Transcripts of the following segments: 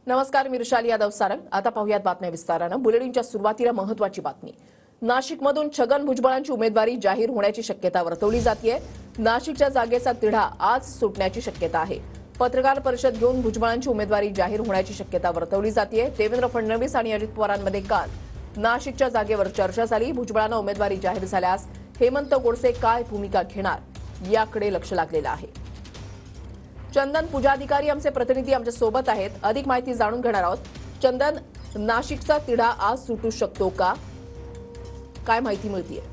नमस्कार, मी ऋषाली यादव सारंग। आता पाहूयात बातम्या विस्तारानं। बुलेटिनच्या सुरुवातीला महत्त्वाची बातमी। नाशिकमधून छगन भुजबळांची उमेदवारी जाहीर होण्याची शक्यता वर्तवली जातेय। नाशिकच्या जागेचा तिढा आज सुटण्याची शक्यता आहे। पत्रकार परिषद घेऊन भुजबळांची उमेदवारी जाहीर होण्याची शक्यता वर्तवली जातेय। देवेंद्र फडणवीस आणि अजित पवारांमध्ये काल नाशिकच्या जागेवर चर्चा झाली। भुजबळांना उमेदवारी जाहीर झाल्यास हेमंत गोडसे काय भूमिका घेणार याकडे लक्ष लागलेलं आहे। चंदन पूजाधिकारी आमचे प्रतिनिधी आमच्या सोबत आहेत, अधिक माहिती जाणून घेणार आहोत। चंदन, नाशिकचा तिढा आज सुटू शकतो का, काय माहिती मिळतेय?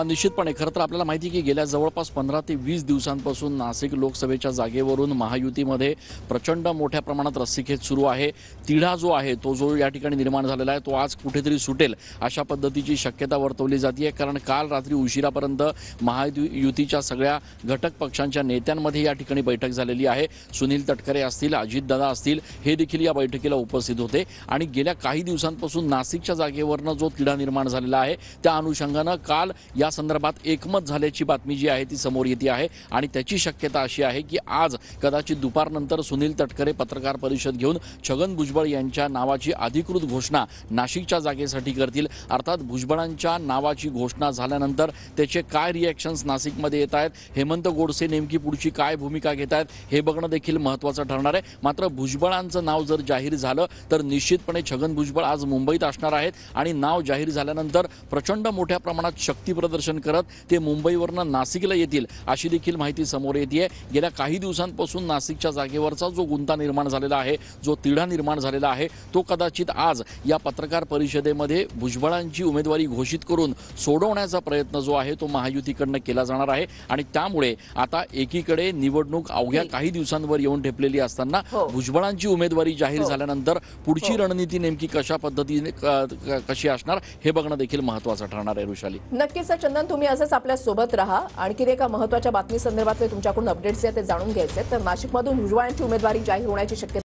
निश्चितपणे खरं तर आपल्याला माहिती की गेल्या जवळपास 15 ते 20 दिवसांपासून नाशिक लोकसभेच्या जागेवरून महायुतीमध्ये प्रचंड मोठ्या प्रमाणात रस्सीखेच सुरू आहे। तिढा जो आहे तो जो या ठिकाणी निर्माण झालेला आहे तो आज कुठेतरी सुटेल अशा पद्धतीची शक्यता वर्तवली जाते। कारण काल रात्री उशिरापर्यंत महायुतीच्या सगळ्या घटक पक्षांच्या नेत्यांमध्ये या ठिकाणी बैठक झालेली आहे। सुनील तटकरे असतील, अजितदादा असतील, हे देखील या बैठकीला उपस्थित होते आणि गेल्या काही दिवसांपासून नाशिकच्या जागेवरनं जो तिढा निर्माण झालेला आहे त्या अनुषंगानं काल या संदर्भात एकमत झाल्याची बातमी जी आहे ती समोर येते आहे आणि त्याची शक्यता अशी आहे की आज कदाचित दुपारनंतर सुनील तटकरे पत्रकार परिषद घेऊन छगन भुजबळ यांच्या नावाची अधिकृत घोषणा नाशिकच्या जागेसाठी करतील। अर्थात भुजबळांच्या नावाची घोषणा झाल्यानंतर त्याचे काय रिएक्शन्स नाशिकमध्ये येत आहेत, हेमंत गोडसे नेमकी पुढची काय भूमिका घेत आहेत हे बघणं देखील महत्त्वाचं ठरणार आहे। मात्र भुजबळांचं नाव जर जाहीर झालं तर निश्चितपणे छगन भुजबळ आज मुंबईत असणार आहेत आणि नाव जाहीर झाल्यानंतर प्रचंड मोठ्या प्रमाणात शक्ती प्रदर्शन करत ते मुंबईवरनं नाशिकला येतील अशी देखील माहिती समोर येते। गेल्या काही दिवसांपासून नाशिकच्या जागेवरचा जो गुंता निर्माण झालेला आहे, जो तिढा निर्माण झालेला आहे तो कदाचित आज या पत्रकार परिषदेमध्ये भुजबळांची उमेदवारी घोषित करून सोडवण्याचा प्रयत्न जो आहे तो महायुतीकडनं केला जाणार आहे आणि त्यामुळे आता एकीकडे निवडणूक अवघ्या काही दिवसांवर येऊन ठेपलेली असताना भुजबळांची उमेदवारी जाहीर झाल्यानंतर पुढची रणनीती नेमकी कशा पद्धतीने कशी असणार हे बघणं देखील महत्त्वाचं ठरणार आहे। ऋषाली, नक्कीच चंदन, तुम्ही असंच आपल्या सोबत राहा। आणखी एका महत्त्वाच्या बातमी संदर्भातले तुमच्याकडून अपडेट्स आहेत ते जाणून घ्यायचे तर नाशिकमधून भुजबळांची उमेदवारी जाहीर होण्याची शक्यता